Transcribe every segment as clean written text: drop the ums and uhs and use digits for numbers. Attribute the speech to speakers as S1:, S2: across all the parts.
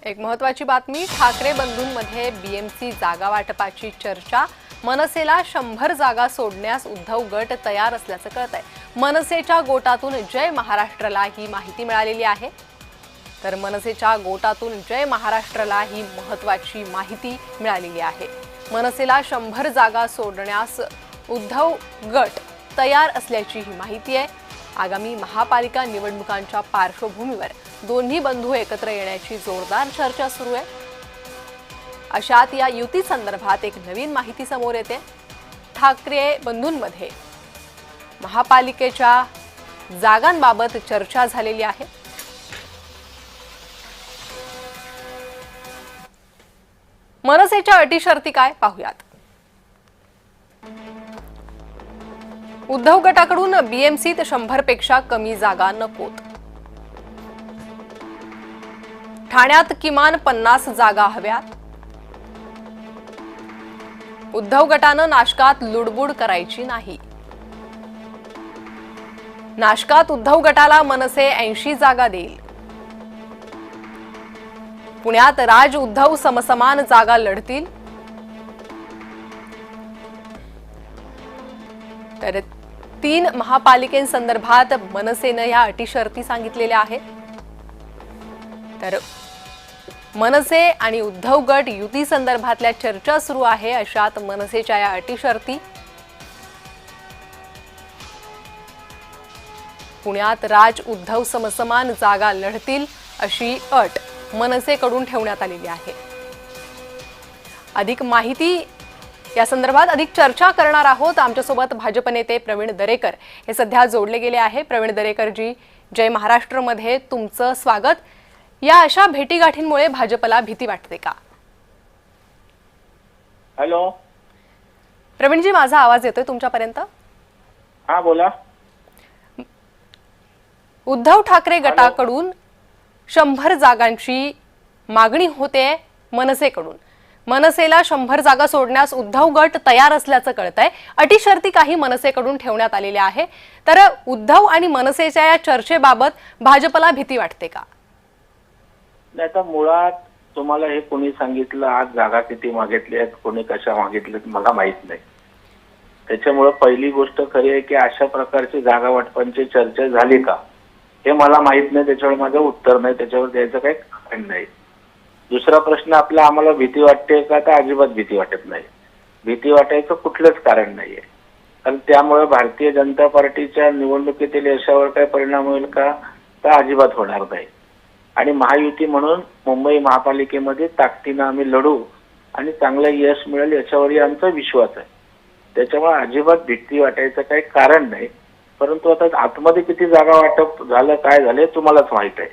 S1: एक महत्त्वाची बातमी, ठाकरे बंधूंमध्ये बीएमसी जागा वाटपाची चर्चा। मनसेला 100 जागा सोडण्यास उद्धव गट तयार असल्याचं कळतंय। मनसेच्या गोटातून जय महाराष्ट्रला ही माहिती मिळालेली आहे। तर मनसेच्या गोटातून जय महाराष्ट्रला ही महत्त्वाची माहिती मिळालेली आहे। मनसेला 100 जागा सोडण्यास उद्धव गट तयार असल्याची ही माहिती आहे। आगामी महापालिका निवडणुकांच्या पार्श्वभूमीवर दोन्ही बंधू एकत्र येण्याची जोरदार चर्चा सुरू आहे। अशात या युती संदर्भात एक नवीन माहिती समोर येते। ठाकरे बंधूंमध्ये महापालिकेच्या जागांबाबत चर्चा झालेली आहे। मनसेच्या अटी शर्ती काय पाहूयात। उद्धव गटाकडून बीएमसीत 100 पेक्षा कमी जागा नकोत। ठाण्यात किमान 50 जागा हव्यात। उद्धव गटानं नाशकात लुडबुड करायची नाही। नाशकात उद्धव गटाला मनसे 80 जागा देईल। पुण्यात राज उद्धव समसमान जागा लढतील। तर 3 महापालिकेंसंदर्भात मनसेनं या अटी शर्ती सांगितलेल्या आहेत। तर मनसे आणि उद्धव गट युती संदर्भातल्या चर्चा सुरू आहे। अशात मनसेच्या या अटी शर्ती, पुण्यात राज उद्धव समसमान जागा लढतील अशी अट मनसेकडून ठेवण्यात आलेली आहे। अधिक माहिती या संदर्भात अधिक चर्चा करणार आहोत। आमच्यासोबत भाजप नेते प्रवीण दरेकर हे सध्या जोडले गेले आहे। प्रवीण दरेकर जी, जय महाराष्ट्रमध्ये तुमचं स्वागत। या अशा भेटीगाठींमुळे भाजपला भीती वाटते का?
S2: हॅलो
S1: प्रवीण जी, माझा आवाज येतोय तुमच्यापर्यंत?
S2: हा बोला।
S1: उद्धव ठाकरे गटाकडून 100 जागांची मागणी होते मनसेकडून। मनसेला 100 जागा सोडण्यास उद्धव गट तयार असल्याचं कळतंय। अटी शर्ती काही मनसेकडून ठेवण्यात आलेल्या आहे। तर उद्धव आणि मनसेच्या या चर्चेबाबत भाजपला भीती वाटते का?
S2: नाही, तर मुळात तुम्हाला हे कोणी सांगितलं आज जागा किती मागितली आहेत, कोणी कशा मागितल्यात मला माहित नाही। त्याच्यामुळे पहिली गोष्ट खरी आहे की अशा प्रकारची जागा वाटपांची चर्चा झाली का हे मला माहित नाही। त्याच्यावर माझं उत्तर नाही, त्याच्यावर द्यायचं काही कारण नाही। दुसरा प्रश्न आपला, आम्हाला भीती वाटते का? तर अजिबात भीती वाटत नाही। भीती वाटायचं कुठलंच कारण नाहीये। कारण त्यामुळे भारतीय जनता पार्टीच्या निवडणुकीतील यशावर काय परिणाम होईल का? तर अजिबात होणार नाही। आणि महायुती म्हणून मुंबई महापालिकेमध्ये ताकदीनं आम्ही लढू आणि चांगलं यश मिळेल याच्यावरही आमचा विश्वास आहे। त्याच्यामुळे अजिबात भीती वाटायचं काही कारण नाही। परंतु आता आतमध्ये किती जागा वाटप झालं, काय झालं तुम्हालाच माहित आहे।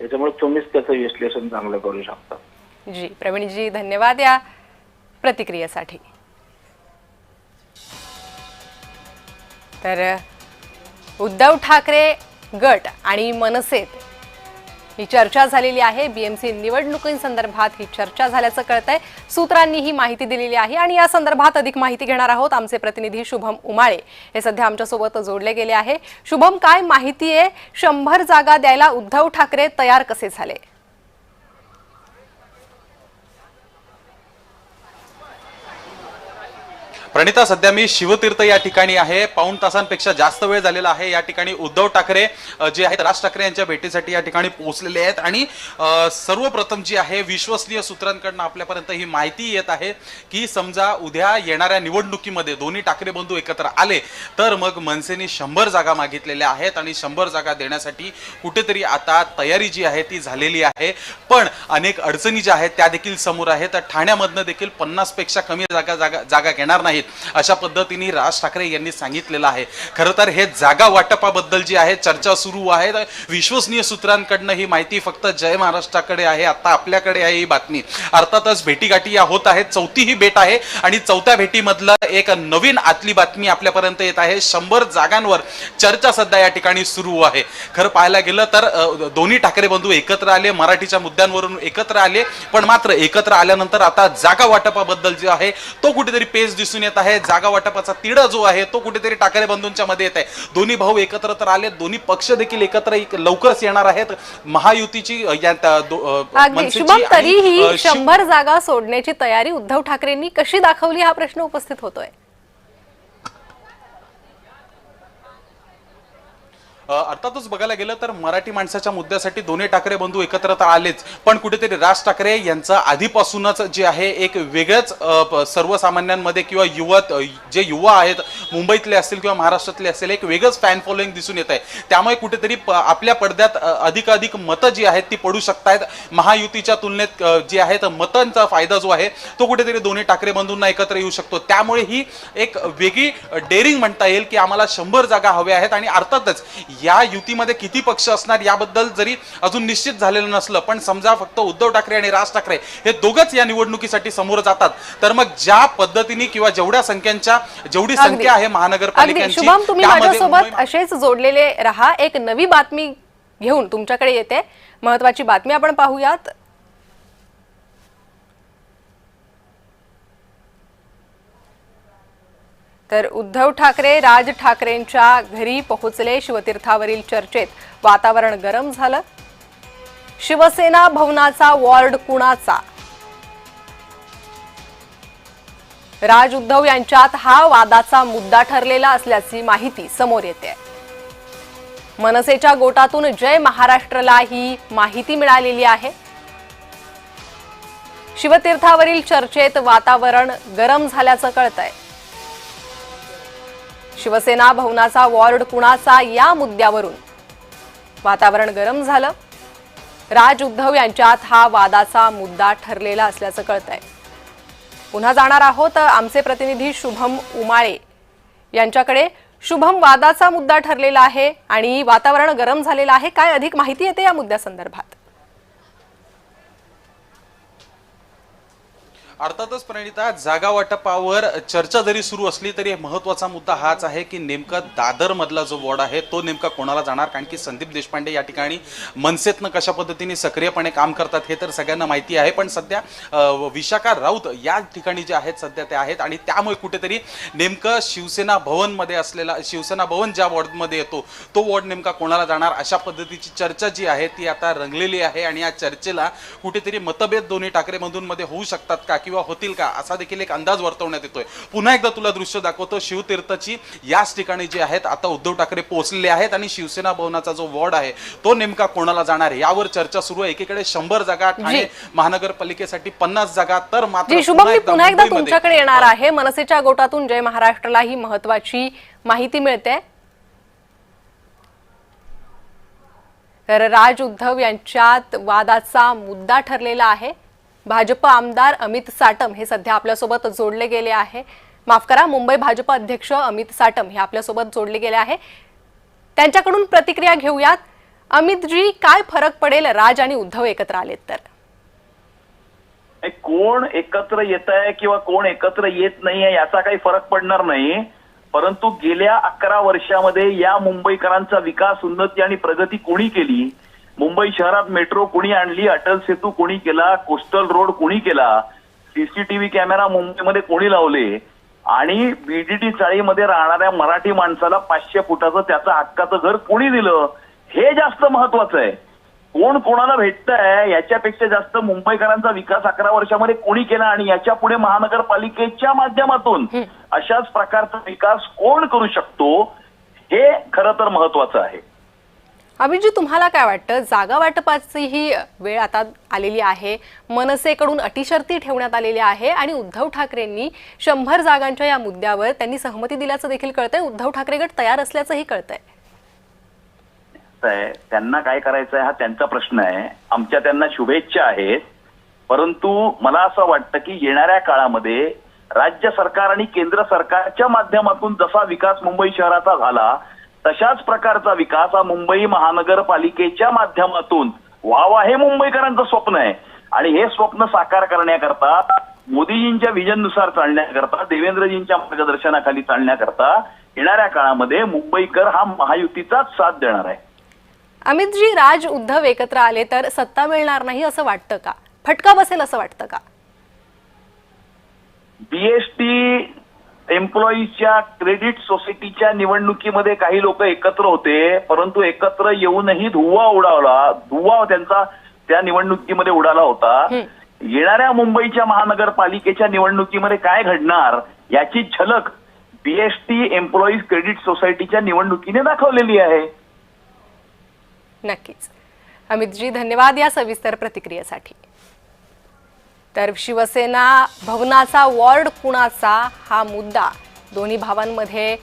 S2: त्याच्यामुळे तुम्हीच त्याचं विश्लेषण चांगलं करू शकता।
S1: जी प्रवीण जी, धन्यवाद या प्रतिक्रियेसाठी। तर उद्धव ठाकरे गट आणि मनसेत ही चर्चा झालेली आहे। बीएमसी निवडणुकींसंदर्भात ही चर्चा झाल्याचं कळतंय। सूत्रांनी ही माहिती दिलेली आहे आणि या संदर्भात अधिक माहिती घेणार आहोत। आमचे प्रतिनिधी शुभम उमाळे हे सध्या आमच्यासोबत जोडले गेले आहे। शुभम, काय माहिती आहे? 100 जागा द्यायला उद्धव ठाकरे तयार कसे झाले?
S3: प्रणिता, सध्या मी शिवतीर्थ या ठिकाणी आहे। पाऊण तासांपेक्षा जास्त वेळ झालेला आहे। या ठिकाणी उद्धव ठाकरे जे आहेत राज ठाकरे यांच्या भेटीसाठी या ठिकाणी पोहोचलेले आहेत आणि सर्वप्रथम जी आहे विश्वसनीय सूत्रांकडून आपल्यापर्यंत ही माहिती येत आहे की समजा उद्या येणाऱ्या निवडणुकीमध्ये दोन्ही ठाकरे बंधू एकत्र आले तर मग मनसेने 100 जागा मागितलेल्या आहेत आणि 100 जागा देण्यासाठी कुठेतरी आता तयारी जी आहे ती झालेली आहे। पण अनेक अडचणी ज्या आहेत त्या देखील समोर आहेत। ठाण्यामधनं देखील 50 पेक्षा कमी जागा घेणार नाहीत अशा पद्धतीने राज ठाकरे यांनी सांगितलेलं आहे। खरं तर हे जागा वाटपाबद्दल जी आहे चर्चा सुरू आहे। विश्वसनीय सूत्रांकडनं ही माहिती फक्त जय महाराष्ट्राकडे आहे, आता आपल्याकडे आहे ही बातमी। अर्थातच भेटीगाठी या होत आहेत। चौथी ही भेट आहे आणि चौथ्या भेटीमधला एक नवीन आतली बातमी आपल्यापर्यंत येत आहे. 100 जागांवर चर्चा सध्या या ठिकाणी सुरू आहे. खरं पाहायला गेलं तर दोन्ही ठाकरे बंधू एकत्र आले, मराठीच्या मुद्द्यांवरून एकत्र आले, पण मात्र एकत्र आल्यानंतर आता जागा वाटपाबद्दल जे आहे तो कुठेतरी पेच दिसून येत आहे. जागा वाटपाचा तिढा जो आहे तो कुठेतरी ठाकरे बंधूंच्या मध्ये येत आहे. दोन्ही भाऊ एकत्र तर आले, दोन्ही पक्ष देखील एकत्र लवकरच येणार आहेत. महायुतीची
S1: शुभम, तरीही 100 जागा सोडण्याची तयारी उद्धव ठाकरेंनी कशी दाखवली हा प्रश्न उपस्थित होतोय.
S3: अर्थातच बघायला गेलं तर मराठी माणसाच्या मुद्द्यासाठी दोन्ही ठाकरे बंधू एकत्र तर आलेच, पण कुठेतरी राज ठाकरे यांचं आधीपासूनच जे आहे एक वेगळंच सर्वसामान्यांमध्ये किंवा जे युवा आहेत मुंबईतले असतील किंवा महाराष्ट्रातले असतील एक वेगळंच फॅन फॉलोइंग दिसून येत आहे. त्यामुळे कुठेतरी आपल्या पडद्यात अधिकाधिक मतं जी आहेत ती पडू शकतायत. महायुतीच्या तुलनेत जी आहेत मतांचा फायदा जो आहे तो कुठेतरी दोन्ही ठाकरे बंधूंना एकत्र येऊ शकतो. त्यामुळे ही एक वेगळी डेअरिंग म्हणता येईल की आम्हाला 100 जागा हव्या आहेत. आणि अर्थातच या युतीमध्ये किती पक्ष असणार याबद्दल जरी अजून निश्चित झालेलं नसलं, पण समजा फक्त उद्धव ठाकरे आणि राज ठाकरे हे दोघंच या निवडणुकीसाठी समोर जातात, तर मग ज्या पद्धतीने किंवा जेवढी संख्या आहे महानगरपालिकांची,
S1: शुभम, तुम्ही माझ्यासोबत असेच जोडलेले रहा. एक नवी बातमी घेऊन तुमच्याकडे येते, महत्वाची बातमी आपण पाहूयात. तर उद्धव ठाकरे राज ठाकरेंच्या घरी पोहोचले. शिवतीर्थावरील चर्चेत वातावरण गरम झालं. शिवसेना भवनाचा वॉर्ड कुणाचा? राज उद्धव यांच्यात हा वादाचा मुद्दा ठरलेला असल्याची माहिती समोर येते. मनसेच्या गोटातून जय महाराष्ट्रला ही माहिती मिळालेली आहे. शिवतीर्थावरील चर्चेत वातावरण गरम झाल्याचं कळतंय. शिवसेना भवनाचा वॉर्ड कुणाचा या मुद्द्यावरून वातावरण गरम झालं. राज उद्धव यांच्यात हा वादाचा मुद्दा ठरलेला असल्याचं कळतंय. पुन्हा जाणार आहोत आमचे प्रतिनिधी शुभम उमाळे यांच्याकडे. शुभम, वादाचा मुद्दा ठरलेला आहे आणि वातावरण गरम झालेलं आहे, काय अधिक माहिती येते या मुद्द्यासंदर्भात?
S3: अर्थातच प्रणिता, जागा वाटपावर चर्चा जरी सुरू असली तरी महत्वाचा मुद्दा हाच आहे की नेमका दादर मधला जो वॉर्ड आहे तो नेमका कोणाला जाणार. कारण की संदीप देशपांडे या ठिकाणी मनसेतनं कशा पद्धतीने सक्रियपणे काम करतात हे तर सगळ्यांना माहिती आहे, पण सध्या विशाखा राऊत या ठिकाणी जे आहेत सध्या ते आहेत. आणि त्यामुळे कुठेतरी नेमकं शिवसेना भवन मध्ये असलेला शिवसेना भवन ज्या वॉर्डमध्ये येतो तो वॉर्ड नेमका कोणाला जाणार अशा पद्धतीची चर्चा जी आहे ती आता रंगलेली आहे. आणि या चर्चेला कुठेतरी मतभेद दोन्ही ठाकरे बंधूंमध्ये होऊ शकतात का किंवा होतील का असा देखील एक अंदाज वर्तवण्यात येतोय. पुन्हा एकदा तुला दृश्य दाखवतो. शिवतीर्थची याच ठिकाणी जे आहेत आता उद्धव ठाकरे पोहोचलेले आहेत आणि शिवसेना भवनाचा जो वॉर्ड आहे तो नेमका कोणाला जाणार आहे यावर चर्चा सुरू आहे. एकीकडे 100 जागा ठाणे महानगरपालिकेसाठी 50 जागा, तर मात्र
S1: पुन्हा एकदा तुमच्याकडे येणार आहे. मनसेच्या गोटातून जय महाराष्ट्रला ही महत्वाची माहिती मिळते. तर राज उद्धव यांच्यात वादाचा मुद्दा ठरलेला आहे. भाजप आमदार अमित साटम हे सध्या आपल्यासोबत जोडले गेले आहे. माफ करा, मुंबई भाजप अध्यक्ष अमित साटम हे आपल्यासोबत जोडले गेले आहे. त्यांच्याकडून प्रतिक्रिया घेऊयात. अमितजी, काय फरक पडेल राज आणि उद्धव एकत्र आलेत तर?
S4: कोण एकत्र येत आहे किंवा कोण एकत्र येत नाहीये याचा काही फरक पडणार नाही, परंतु गेल्या 11 वर्षामध्ये या मुंबईकरांचा विकास, उन्नती आणि प्रगती कोणी केली? मुंबई शहरात मेट्रो कोणी आणली? अटल सेतू कोणी केला? कोस्टल रोड कोणी केला? सीसीटीव्ही कॅमेरा मुंबईमध्ये कोणी लावले? आणि बीडीटी चाळीमध्ये राहणाऱ्या मराठी माणसाला 500 फुटाचं त्याचं हक्काचं घर कोणी दिलं? हे जास्त महत्वाचं आहे. कोण कोणाला भेटतंय याच्यापेक्षा जास्त मुंबईकरांचा विकास 11 वर्षामध्ये कोणी केला आणि याच्या पुढे महानगरपालिकेच्या माध्यमातून अशाच प्रकारचा विकास कोण करू शकतो हे खरं तर महत्वाचं आहे.
S1: अभिजी, तुम्हाला काय वाटतं? जागा वाटपाची ही वेळ आता आलेली आहे. मनसेकडून अटीशर्ती ठेवण्यात आलेली आहे आणि उद्धव ठाकरेंनी 100 जागांच्या या मुद्द्यावर त्यांनी सहमती दिल्याचं देखील कळतंय. उद्धव ठाकरे गट तयार असल्याचंही कळतंय.
S4: त्यांना काय करायचंय हा त्यांचा प्रश्न आहे. आमच्या त्यांना शुभेच्छा आहेत, परंतु मला असं वाटतं की येणाऱ्या काळामध्ये राज्य सरकार आणि केंद्र सरकारच्या माध्यमातून जसा विकास मुंबई शहराचा झाला तशाच प्रकारचा विकास हा मुंबई महानगरपालिकेच्या माध्यमातून व्हावा हे मुंबईकरांचं स्वप्न आहे. आणि हे स्वप्न साकार करण्याकरता मोदीजींच्या विजननुसार चालण्याकरता, देवेंद्रजींच्या मार्गदर्शनाखाली चालण्याकरता येणाऱ्या काळामध्ये मुंबईकर हा महायुतीचाच साथ देणार आहे.
S1: अमितजी, राज उद्धव एकत्र आले तर सत्ता मिळणार नाही असं वाटतं का? फटका बसेल असं वाटतं का?
S4: बीएसटी एम्प्लॉईजच्या क्रेडिट सोसायटीच्या निवडणुकीमध्ये काही लोक एकत्र होते, परंतु एकत्र येऊनही धुव्वा त्यांचा त्या निवडणुकीमध्ये उडाला होता. येणाऱ्या मुंबईच्या महानगरपालिकेच्या निवडणुकीमध्ये काय घडणार याची झलक बीएसटी एम्प्लॉईज क्रेडिट सोसायटीच्या निवडणुकीने दाखवलेली आहे.
S1: नक्कीच. अमितजी, धन्यवाद या सविस्तर प्रतिक्रियेसाठी. तर शिवसेना भवनाचा वॉर्ड कुणाचा हा मुद्दा दोन्ही भावांमध्ये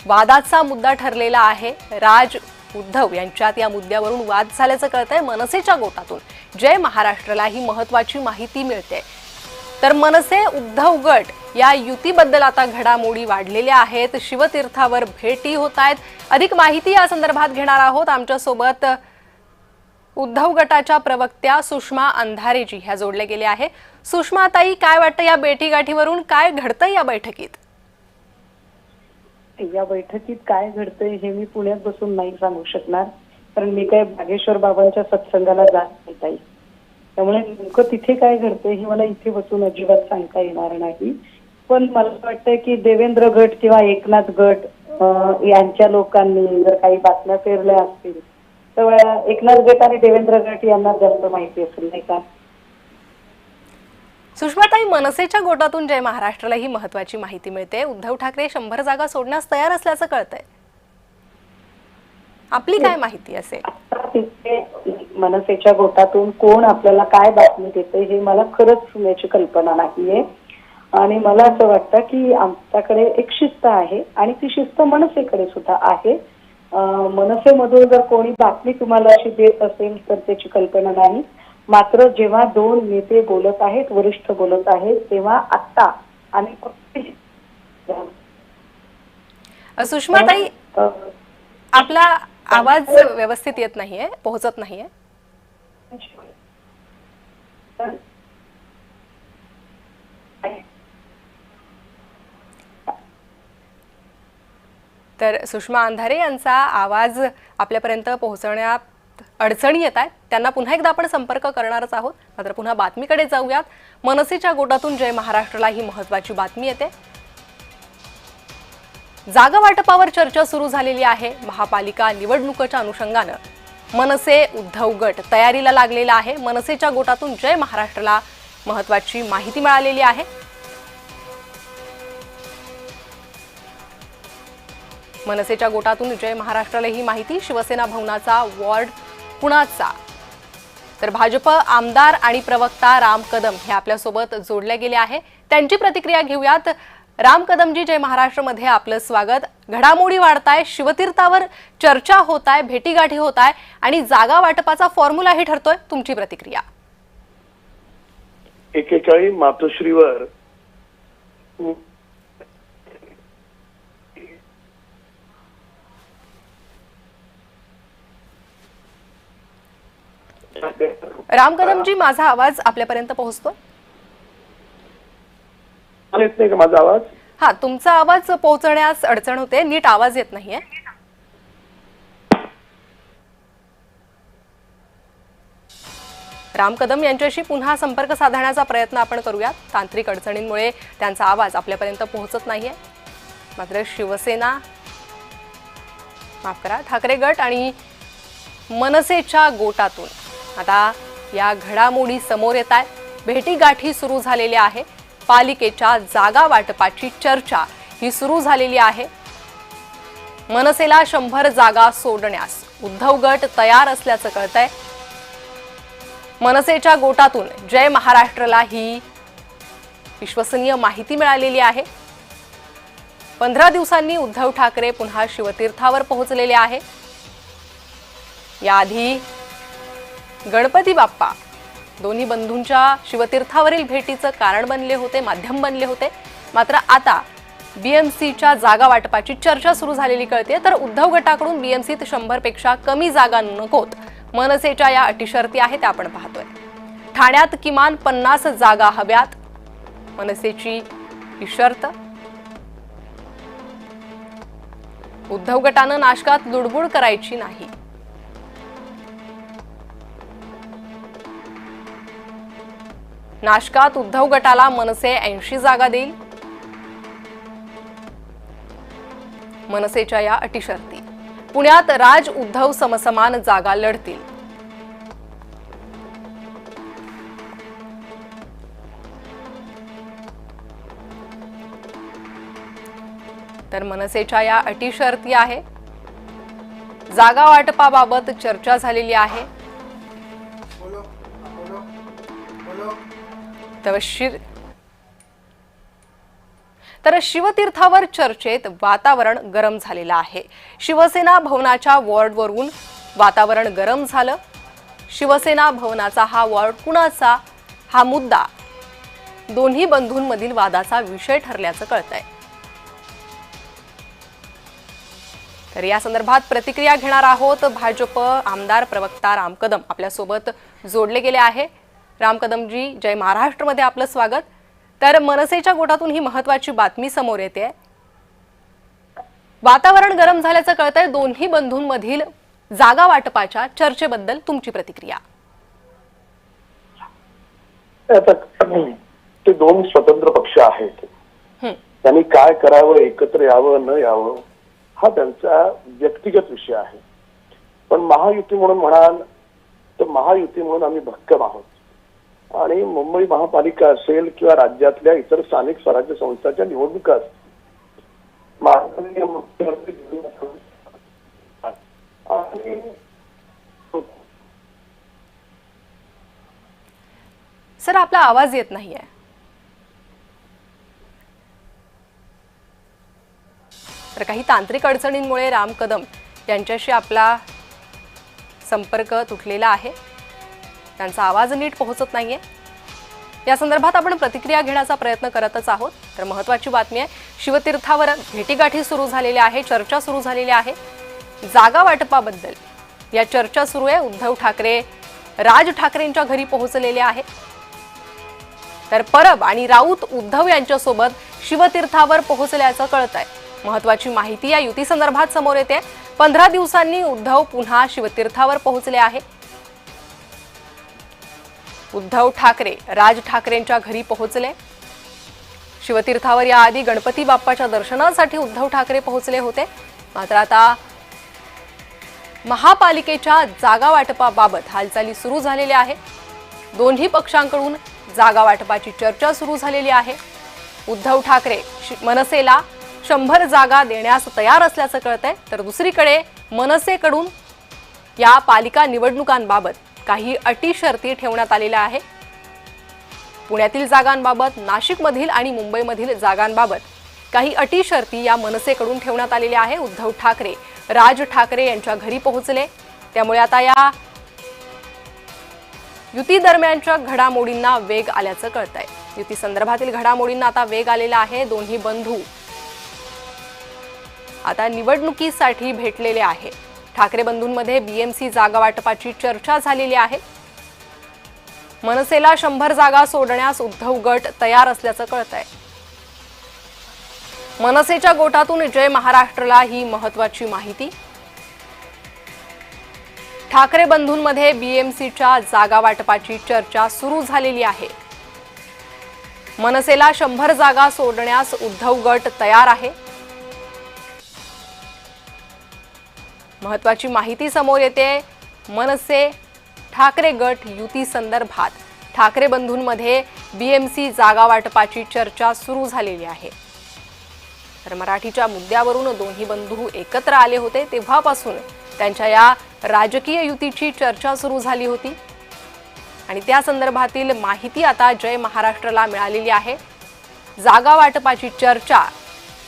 S1: वादाचा मुद्दा ठरलेला आहे. राज उद्धव यांच्यात या मुद्द्यावरून वाद झाल्याचं कळतंय. मनसेच्या गोटातून जय महाराष्ट्रला ही महत्वाची माहिती मिळते. तर मनसे उद्धव गट या युतीबद्दल आता घडामोडी वाढलेल्या आहेत. शिवतीर्थावर भेटी होत आहेत. अधिक माहिती या संदर्भात घेणार आहोत. आमच्यासोबत उद्धव गटाच्या प्रवक्त्या सुषमा अंधारेजी ह्या जोडले गेले आहे. सुषमा ताई, काय वाटतं या भेटीगाठीवरून? काय घडतंय या बैठकीत?
S5: या बैठकीत काय घडतंय हे मी पुण्यात बसून नाही सांगू शकणार, कारण मी काय बागेश्वर बाबांच्या सत्संगाला जात नाही ताई. त्यामुळे नेमकं तिथे काय घडतंय हे मला इथे बसून अजिबात सांगता येणार नाही. पण मला वाटतंय की देवेंद्र गट किंवा एकनाथ गट यांच्या लोकांनी जर काही बातम्या पेरल्या असतील तर एकनाथ गट आणि देवेंद्र गट यांना जास्त माहिती असेल, नाही का?
S1: सुषमाताई, मनसेच्या गोटातून जय महाराष्ट्राला ही महत्वाची माहिती मिळते. उद्धव ठाकरे 100 जागा सोडण्यास तयार असल्याचं कळतंय. आपली काय माहिती असेल?
S5: तिथे मनसेच्या गोटातून कोण आपल्याला काय बातमी देते हे मला खरंच याची कल्पना नाहीये. आणि मला असं वाटतं की आमच्याकडे एक शिस्त आहे आणि ती शिस्त मनसेकडे सुद्धा आहे. मनसेमधून जर कोणी बातमी तुम्हाला अशी देत असेल तर त्याची कल्पना नाही. मात्र जेव्हा दोन नेते बोलत आहेत, वरिष्ठ बोलत आहेत, तेव्हा आता आणि
S1: सुषमाताई, आपला आवाज व्यवस्थित येत नाहीये, पोहोचत नाहीये. तर सुषमा अंधारे यांचा आवाज आपल्यापर्यंत पोहोचवण्यात अडचणी येत आहेत. त्यांना पुन्हा एकदा आपण संपर्क करणारच आहोत. मात्र पुन्हा बातमीकडे जाऊयात. मनसेच्या गोटातून जय महाराष्ट्राला ही महत्वाची बातमी येते. जागा वाटपावर चर्चा सुरू झालेली आहे. महापालिका निवडणुकीच्या अनुषंगानं मनसे उद्धव गट तयारीला लागलेला आहे. मनसेच्या गोटातून जय महाराष्ट्राला महत्वाची माहिती मिळालेली आहे. मनसेच्या गोटातून जय महाराष्ट्राला ही माहिती. शिवसेना भवनाचा वॉर्ड कुणाचा? तर भाजप आमदार आणि प्रवक्ता राम कदम हे आपल्यासोबत जोडले गेले आहे. त्यांची प्रतिक्रिया घेऊयात. राम कदमजी, जय महाराष्ट्रमध्ये आपलं स्वागत. घडामोडी वाढताय, शिवतीर्थावर चर्चा होत आहे, भेटीगाठी होत आहे आणि जागा वाटपाचा फॉर्म्युलाही ठरतोय. तुमची प्रतिक्रिया?
S6: 41 मातोश्रीवर
S1: राम कदमजी, माझा आवाज आपल्यापर्यंत पोहोचतो?
S6: येत नाही का माझा आवाज?
S1: हा, तुमचा आवाज पोहोचण्यास अडचण होते. नीट आवाज येत नाहीये. राम कदम यांच्याशी पुन्हा संपर्क साधण्याचा प्रयत्न आपण करूयात. तांत्रिक अडचणींमुळे त्यांचा आवाज आपल्यापर्यंत पोहोचत नाहीये. मात्र शिवसेना, माफ करा, ठाकरे गट आणि मनसेच्या गोटातून आता या घडामोडी समोर येत आहेत. भेटीगाठी सुरू झालेल्या आहे. पालिकेच्या जागा वाटपाची चर्चा ही सुरू झालेली आहे. मनसेला 100 जागा सोडण्यास उद्धव गट तयार असल्याचं कळतंय. मनसेच्या गोटातून जय महाराष्ट्रला ही विश्वसनीय माहिती मिळालेली आहे. 15 दिवसांनी उद्धव ठाकरे पुन्हा शिवतीर्थावर पोहोचलेले आहे. याआधी गणपती बाप्पा दोन्ही बंधूंच्या शिवतीर्थावरील भेटीचं कारण बनले होते, माध्यम बनले होते. मात्र आता बीएमसीच्या जागा वाटपाची चर्चा सुरू झालेली कळते. तर उद्धव गटाकडून बीएमसीत 100 पेक्षा कमी जागा नकोत, मनसेच्या या अटी शर्ती आहेत त्या आपण पाहतोय. ठाण्यात किमान 50 जागा हव्यात. मनसेची ही शर्त. उद्धव गटानं नाशकात लुडबुड करायची नाही. नाशकात उद्धव गटाला मनसे 80 जागा देईल. मनसेच्या या अटी शर्ती. पुण्यात राज उद्धव समसमान जागा लढतील. तर मनसेच्या या अटी शर्ती आहे. जागा वाटपाबाबत चर्चा झालेली आहे. तर शिवतीर्थावर चर्चेत वातावरण गरम झालेलं आहे. शिवसेना भवनाच्या वॉर्डवरून वातावरण गरम झालं. शिवसेना भवनाचा हा वॉर्ड कुणाचा, हा मुद्दा दोन्ही बंधूंमधील वादाचा विषय ठरल्याचं कळतंय. तर या संदर्भात प्रतिक्रिया घेणार आहोत. भाजप आमदार प्रवक्ता राम कदम आपल्यासोबत जोडले गेले आहे. राम कदमजी, जय महाराष्ट्रमध्ये आपलं स्वागत. तर मनसेच्या गोटातून ही महत्वाची बातमी समोर येते. वातावरण गरम झाल्याचं कळतंय. दोन्ही बंधूंमधील जागा वाटपाच्या चर्चेबद्दल तुमची प्रतिक्रिया.
S6: ते दोन स्वतंत्र पक्ष आहेत. त्यांनी काय करावं, एकत्र यावं न यावं हा त्यांचा व्यक्तिगत विषय आहे. पण महायुती म्हणून म्हणाल तर महायुती म्हणून आम्ही भक्कम आहोत. आणि मुंबई महापालिका असेल किंवा राज्यातल्या इतर स्थानिक स्वराज्य संस्थांच्या निवडणुका असतील, माननीय मुख्यमंत्री
S1: सर, आपला आवाज येत नाहीये. तर काही तांत्रिक अडचणींमुळे राम कदम यांच्याशी आपला संपर्क तुटलेला आहे. त्यांचा आवाज नीट पोहोचत नाहीये. या संदर्भात आपण प्रतिक्रिया घेण्याचा प्रयत्न करतच आहोत. तर महत्त्वाची बातमी आहे, शिवतीर्थावर भेटीगाठी सुरू झालेल्या आहे, चर्चा सुरू झालेली आहे. जागा वाटपाबद्दल या चर्चा सुरू आहे. उद्धव ठाकरे राज ठाकरेंच्या घरी पोहोचलेले आहे. तर परब आणि राऊत उद्धव यांच्यासोबत शिवतीर्थावर पोहोचल्याचं कळतंय. महत्त्वाची माहिती या युती संदर्भात समोर येते. 15 दिवसांनी उद्धव पुन्हा शिवतीर्थावर पोहोचले आहे. उद्धव ठाकरे राज ठाकरेंच्या घरी पोहोचले. शिवतीर्थावर याआधी गणपती बाप्पाच्या दर्शनासाठी उद्धव ठाकरे पोहोचले होते. मात्र आता महापालिकेच्या जागा वाटपाबाबत हालचाली सुरू झालेल्या आहे. दोन्ही पक्षांकडून जागा वाटपाची चर्चा सुरू झालेली आहे. उद्धव ठाकरे मनसेला 100 जागा देण्यास तयार असल्याचं कळतंय. तर दुसरीकडे मनसेकडून या पालिका निवडणुकांबाबत काही अटी शर्ती ठेवण्यात आलेल्या आहे. पुण्यातील जागांबाबत, नाशिकमधील आणि मुंबईमधील जागांबाबत काही अटी शर्ती या मनसेकडून ठेवण्यात आलेल्या आहे. उद्धव ठाकरे राज ठाकरे यांच्या घरी पोहोचले. त्यामुळे आता या युती दरम्यानच्या घडामोडींना वेग आल्याचं कळतंय. युती संदर्भातील घडामोडींना आता वेग आलेला आहे. दोन्ही बंधू आता निवडणुकीसाठी भेटलेले आहे. ठाकरे बंधूंमध्ये बीएमसी जागा वाटपाची चर्चा झालेली आहे. मनसेला 100 जागा सोडण्यास उद्धव गट तयार असल्याचं कळतंय. मनसेच्या गोटातून जय महाराष्ट्रला ही महत्वाची माहिती. ठाकरे बंधूंमध्ये बीएमसीच्या जागा वाटपाची चर्चा सुरू झालेली आहे. मनसेला 100 जागा सोडण्यास उद्धव गट तयार आहे. महत्वाची माहिती समोर येते. मनसे ठाकरे गट युती संदर्भात ठाकरे बंधूंमध्ये बीएमसी जागा वाटपाची चर्चा सुरू झालेली आहे. तर मराठीच्या मुद्द्यावरून दोन्ही बंधू एकत्र आले होते तेव्हापासून त्यांच्या या राजकीय युतीची चर्चा सुरू झाली होती आणि त्या संदर्भातील माहिती आता जय महाराष्ट्रला मिळालेली आहे. जागा वाटपाची चर्चा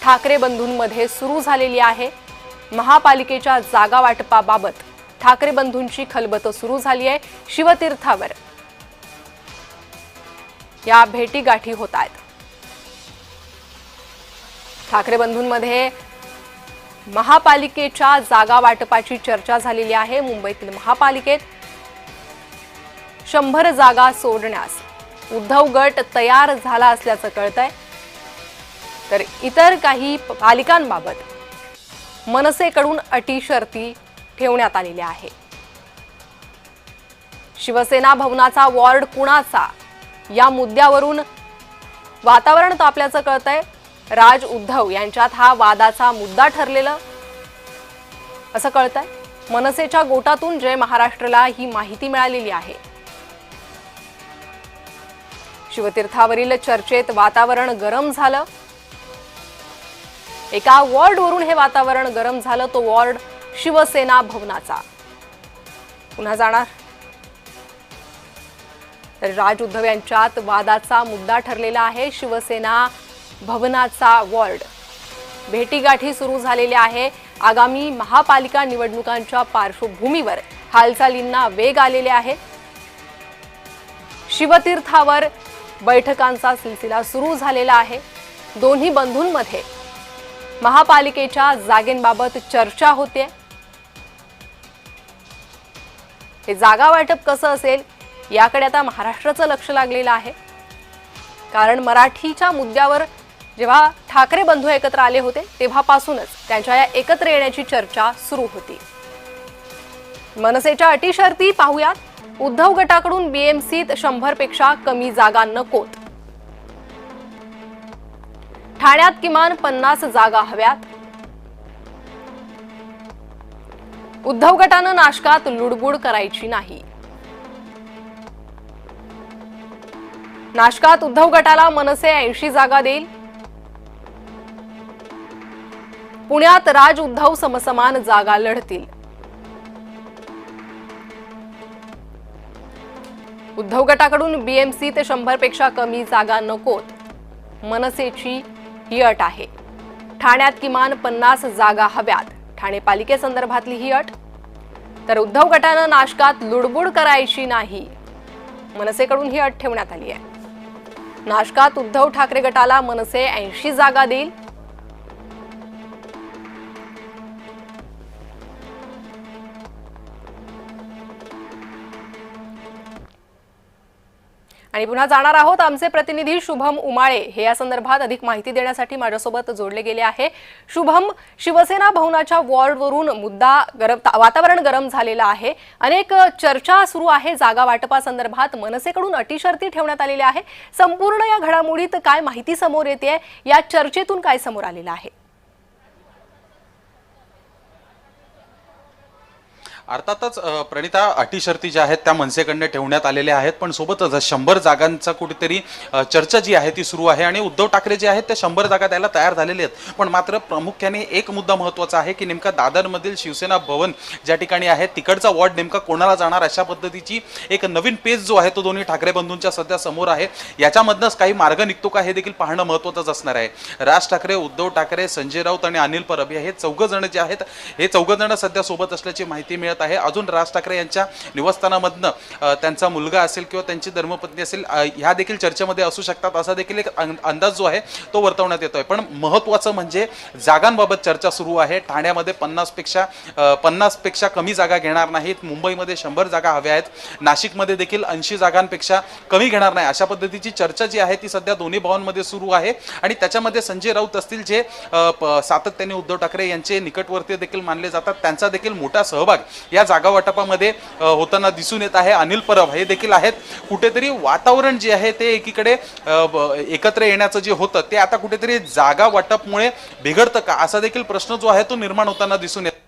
S1: ठाकरे बंधूंमध्ये सुरू झालेली आहे. महापालिकेच्या जागा वाटपाबाबत ठाकरे बंधूंची खलबतं सुरू झाली आहे. शिवतीर्थावर या भेटीगाठी होत आहेत. ठाकरे बंधूंमध्ये महापालिकेच्या जागा वाटपाची चर्चा झालेली आहे. मुंबईतील महापालिकेत 100 जागा सोडण्यास उद्धव गट तयार झाला असल्याचं कळतंय। तर इतर काही पालिकांबाबत मनसेकडून अटी शर्ती ठेवण्यात आलेल्या आहे। शिवसेना भवनाचा वॉर्ड कुणाचा या मुद्द्यावरून वातावरण तापल्याचं कळतंय। राज उद्धव यांच्यात हा वादाचा मुद्दा ठरलेला असं कळतंय। मनसेच्या गोटातून जय महाराष्ट्रला ही माहिती मिळालेली आहे। शिवतीर्थावरील चर्चेत वातावरण गरम झालं। एका वॉर्डवरून हे वातावरण गरम झालं, तो वॉर्ड शिवसेना भवनाचा। पुन्हा जाणार तर राज उद्धव यांच्यात वादाचा मुद्दा ठरलेला आहे। शिवसेना भवनाचा वॉर्ड भेटीगाठी सुरू झालेल्या आहे। आगामी महापालिका निवडणुकांच्या पार्श्वभूमीवर हालचालींना वेग आलेले आहे। शिवतीर्थावर बैठकांचा सिलसिला सुरू झालेला आहे। दोन्ही बंधूंमध्ये महापालिकेच्या जागेंबाबत चर्चा होते। हे जागा वाटप कसं असेल याकडे आता महाराष्ट्राचं लक्ष लागलेलं आहे। कारण मराठीच्या मुद्द्यावर जेव्हा ठाकरे बंधू एकत्र आले होते तेव्हापासूनच त्यांच्या या एकत्र येण्याची चर्चा सुरू होती। मनसेच्या अटी शर्ती पाहूयात। उद्धव गटाकडून बीएमसीत 100 पेक्षा कमी जागा नकोत। ठाण्यात किमान 50 जागा हव्यात। उद्धव गटानं नाशकात लुडबुड करायची नाही। नाशकात उद्धव गटाला मनसे 80 जागा देईल। पुण्यात राज उद्धव समसमान जागा लढतील। उद्धव गटाकडून बीएमसी ते 100 पेक्षा कमी जागा नकोत, मनसेची ही अट आहे। ठाण्यात किमान 50 जागा हव्यात, ठाणे पालिकेसंदर्भातली ही अट। तर उद्धव गटानं नाशकात लुडबुड करायची नाही, मनसेकडून ही अट ठेवण्यात आली आहे। नाशकात उद्धव ठाकरे गटाला मनसे 80 जागा देईल। आणि पुन्हा जाणार आहोत आमचे प्रतिनिधी शुभम उमाळे हे या संदर्भात अधिक माहिती देण्यासाठी माझ्यासोबत जोडले गेले आहे। शुभम, शिवसेना भवनाच्या वॉर्डवरून वातावरण गरम झालेलं आहे। अनेक चर्चा सुरू आहे जागा वाटपासंदर्भात। मनसेकडून अटी शर्ती ठेवण्यात आलेल्या आहे। संपूर्ण या घडामोडीत काय माहिती समोर येते, या चर्चेतून काय समोर आलेलं आहे?
S3: अर्थातच प्रणिता, अटी शर्ती ज्या आहेत त्या मनसेकडनं ठेवण्यात आलेल्या आहेत, पण सोबतच 100 जागांचा कुठेतरी चर्चा जी आहे ती सुरू आहे आणि उद्धव ठाकरे जे आहेत ते 100 जागा द्यायला तयार झालेले आहेत। पण मात्र प्रामुख्याने एक मुद्दा महत्त्वाचा आहे की नेमका दादरमधील शिवसेना भवन ज्या ठिकाणी आहे तिकडचा वॉर्ड नेमका कोणाला जाणार, अशा पद्धतीची एक नवीन पेज जो आहे तो दोन्ही ठाकरे बंधूंच्या सध्या समोर आहे। याच्यामधनंच काही मार्ग निघतो का हे देखील पाहणं महत्त्वाचं असणार आहे। राज ठाकरे, उद्धव ठाकरे, संजय राऊत आणि अनिल परब हे चौघजण जे आहेत हे चौघजण सध्या सोबत असल्याची माहिती मिळत आहे। अजून राज ठाकरे यांच्या निवासस्थानामधनं त्यांचा मुलगा असेल किंवा त्यांची धर्मपत्नी असेल ह्या देखील चर्चेमध्ये असू शकतात, असा देखील एक अंदाज जो आहे तो वर्तवण्यात येतोय। पण महत्त्वाचं म्हणजे जागांबाबत चर्चा सुरू आहे। ठाण्यामध्ये 50 पेक्षा कमी जागा घेणार नाहीत, मुंबईमध्ये 100 जागा हव्या आहेत, नाशिकमध्ये देखील 80 जागांपेक्षा कमी घेणार नाही, अशा पद्धतीची चर्चा जी आहे ती सध्या दोन्ही भवनमध्ये सुरू आहे। आणि त्याच्यामध्ये संजय राऊत असतील जे सातत्याने उद्धव ठाकरे यांचे निकटवर्ती देखील मानले जातात, त्यांचा देखील मोठा सहभाग या जागा वाटपामध्ये होताना दिसून येत आहे। अनिल परब हे देखील आहेत। कुठेतरी वातावरण जे आहे ते एकीकडे एकत्र येण्याचं जे होतं ते आता कुठेतरी जागा वाटपमुळे बिघडतं का, असा देखील प्रश्न जो आहे तो निर्माण होताना दिसून येतो।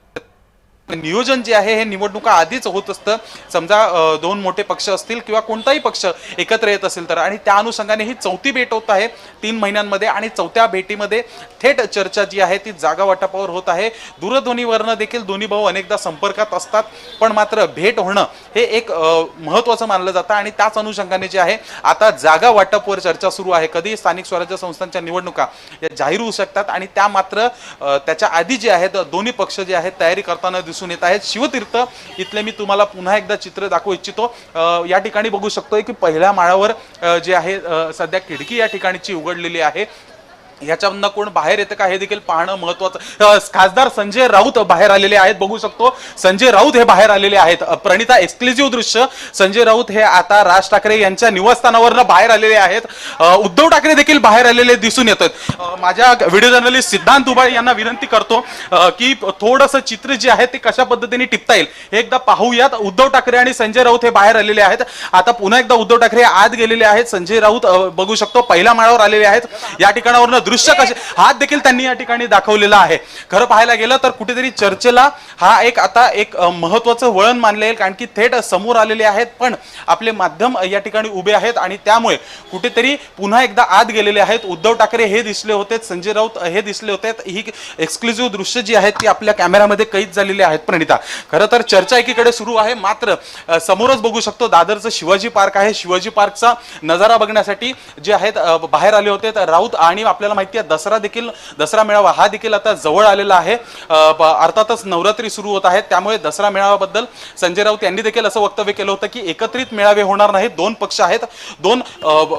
S3: नियोजन जे आहे हे निवडणुका आधीच होत असतं, समजा दोन मोठे पक्ष असतील किंवा कोणताही पक्ष एकत्र येत असेल तर, आणि त्या अनुषंगाने ही चौथी भेट होत आहे 3 महिन्यांमध्ये आणि चौथ्या भेटीमध्ये थेट चर्चा जी आहे ती जागा वाटपावर होत आहे। दूरध्वनीवरनं देखील दोन्ही भाऊ अनेकदा संपर्कात असतात, पण मात्र भेट होणं हे एक महत्त्वाचं मानलं जातं आणि त्याच अनुषंगाने जे आहे आता जागा वाटपवर चर्चा सुरू आहे। कधी स्थानिक स्वराज्य संस्थांच्या निवडणुका या जाहीर होऊ शकतात आणि त्या मात्र त्याच्या आधी जे आहेत दोन्ही पक्ष जे आहेत तयारी करताना दिसून येत आहेत। शिवतीर्थ इथले मी तुम्हाला पुन्हा एकदा चित्र दाखवू इच्छितो। या ठिकाणी बघू शकतोय की पहिल्या माळावर जे आहे सध्या खिडकी या ठिकाणीची उघडलेली आहे याच्यामधनं कोण बाहेर येतं का हे देखील पाहणं महत्वाचं. खासदार संजय राऊत बाहेर आलेले आहेत, बघू शकतो संजय राऊत हे बाहेर आलेले आहेत. प्रणिता, एक्सक्लुझिव्ह दृश्य. संजय राऊत हे आता राज ठाकरे यांच्या निवासस्थानावरनं बाहेर आलेले आहेत. उद्धव ठाकरे देखील बाहेर आलेले दिसून येतात. माझ्या व्हिडिओ जर्नलिस्ट सिद्धांत दुबाळे यांना विनंती करतो की थोडंसं चित्र जे आहे ते कशा पद्धतीने टिपता येईल हे एकदा पाहूयात. उद्धव ठाकरे आणि संजय राऊत हे बाहेर आलेले आहेत. आता पुन्हा एकदा उद्धव ठाकरे आत गेलेले आहेत. संजय राऊत बघू शकतो पहिल्या माळावर आलेले आहेत. या ठिकाणावरनं दृश्य कसे हात देखील त्यांनी या ठिकाणी दाखवलेला आहे. खरं पाहायला गेलं तर कुठेतरी चर्चेला हा आता एक महत्वाचं वळण मानले येईल, कारण की थेट समोर आलेले आहेत पण आपले माध्यम या ठिकाणी उभे आहेत आणि त्यामुळे कुठेतरी पुन्हा एकदा आत गेलेले आहेत. उद्धव ठाकरे हे दिसले होते, संजय राऊत हे दिसले होते. ही एक्सक्लुझिव्ह दृश्य जी आहेत ती आपल्या कॅमेरामध्ये कैद झालेली आहेत. प्रणिता, खरं तर चर्चा एकीकडे सुरू आहे, मात्र समोरच बघू शकतो दादरचं शिवाजी पार्क आहे. शिवाजी पार्कचा नजारा बघण्यासाठी जे आहेत बाहेर आले होते राऊत. आणि आपल्याला माहिती आहे दसरा मेळावा हा देखील आता जवळ आलेला आहे. अर्थातच नवरात्री सुरू होत आहेत, त्यामुळे दसरा मेळाव्याबद्दल संजय राऊत यांनी देखील असं वक्तव्य केलं होतं की एकत्रित मेळावे होणार नाहीत, दोन पक्ष आहेत, दोन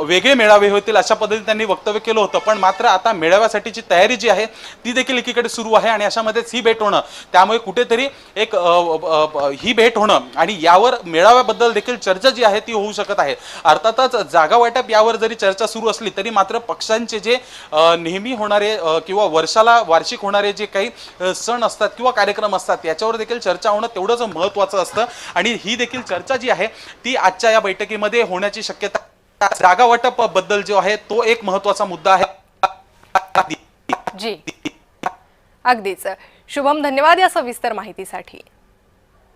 S3: वेगळे मेळावे होतील, अशा पद्धतीने त्यांनी वक्तव्य केलं होतं. पण मात्र आता मेळाव्यासाठीची तयारी जी आहे ती देखील एकीकडे सुरू आहे आणि अशामध्येच ही भेट होणं, त्यामुळे कुठेतरी एक ही भेट होणं आणि यावर मेळाव्याबद्दल देखील चर्चा जी आहे ती होऊ शकत आहे. अर्थातच जागा वाटप यावर जरी चर्चा सुरू असली तरी मात्र पक्षांचे जे नेहमी होणारे किंवा वर्षाला वार्षिक होणारे जे काही सण असतात किंवा कार्यक्रम असतात याच्यावर देखील चर्चा होणं तेवढंच महत्वाचं असतं. आणि ही देखील चर्चा जी आहे ती आजच्या या बैठकीमध्ये होण्याची शक्यता. जागा वाटप बद्दल जो आहे तो एक महत्वाचा मुद्दा आहे.
S1: जी, अगदीच. शुभम, धन्यवाद या सविस्तर माहितीसाठी.